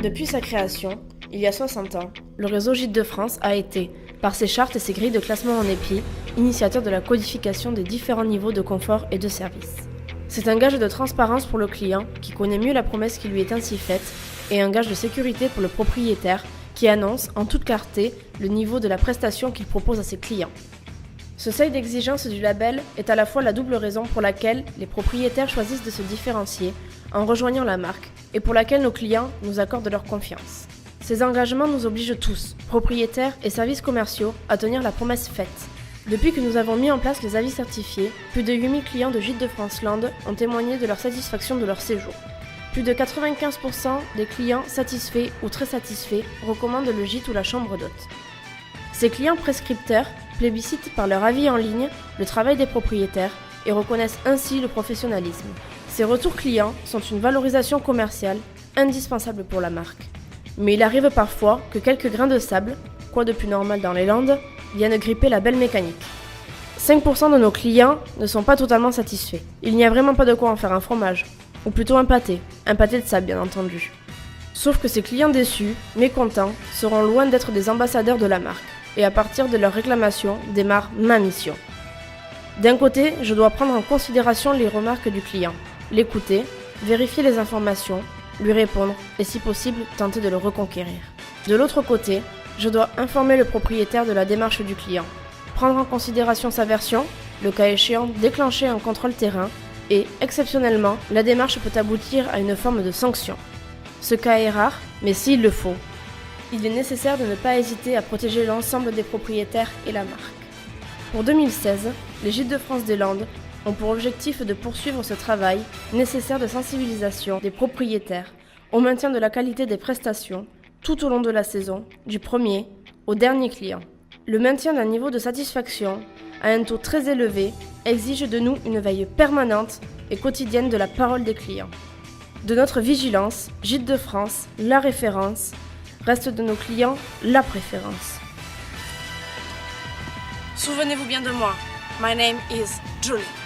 Depuis sa création, il y a 60 ans, le réseau Gîtes de France a été, par ses chartes et ses grilles de classement en EPI, initiateur de la codification des différents niveaux de confort et de service. C'est un gage de transparence pour le client qui connaît mieux la promesse qui lui est ainsi faite et un gage de sécurité pour le propriétaire qui annonce en toute clarté le niveau de la prestation qu'il propose à ses clients. Ce seuil d'exigence du label est à la fois la double raison pour laquelle les propriétaires choisissent de se différencier en rejoignant la marque et pour laquelle nos clients nous accordent leur confiance. Ces engagements nous obligent tous, propriétaires et services commerciaux, à tenir la promesse faite. Depuis que nous avons mis en place les avis certifiés, plus de 8000 clients de Gîtes de France Land ont témoigné de leur satisfaction de leur séjour. Plus de 95% des clients satisfaits ou très satisfaits recommandent le gîte ou la chambre d'hôte. Ces clients prescripteurs plébiscitent par leur avis en ligne le travail des propriétaires et reconnaissent ainsi le professionnalisme. Ces retours clients sont une valorisation commerciale indispensable pour la marque. Mais il arrive parfois que quelques grains de sable, quoi de plus normal dans les Landes, viennent gripper la belle mécanique. 5% de nos clients ne sont pas totalement satisfaits. Il n'y a vraiment pas de quoi en faire un fromage, ou plutôt un pâté de sable bien entendu. Sauf que ces clients déçus, mécontents, seront loin d'être des ambassadeurs de la marque, et à partir de leurs réclamations démarre ma mission. D'un côté, je dois prendre en considération les remarques du client, l'écouter, vérifier les informations, lui répondre et si possible tenter de le reconquérir. De l'autre côté, je dois informer le propriétaire de la démarche du client, prendre en considération sa version, le cas échéant déclencher un contrôle terrain et, exceptionnellement, la démarche peut aboutir à une forme de sanction. Ce cas est rare, mais s'il le faut, il est nécessaire de ne pas hésiter à protéger l'ensemble des propriétaires et la marque. Pour 2016, les Gîtes de France des Landes ont pour objectif de poursuivre ce travail nécessaire de sensibilisation des propriétaires au maintien de la qualité des prestations tout au long de la saison, du premier au dernier client. Le maintien d'un niveau de satisfaction à un taux très élevé exige de nous une veille permanente et quotidienne de la parole des clients. De notre vigilance, Gîtes de France, la référence, reste de nos clients la préférence. Souvenez-vous bien de moi. My name is Julie.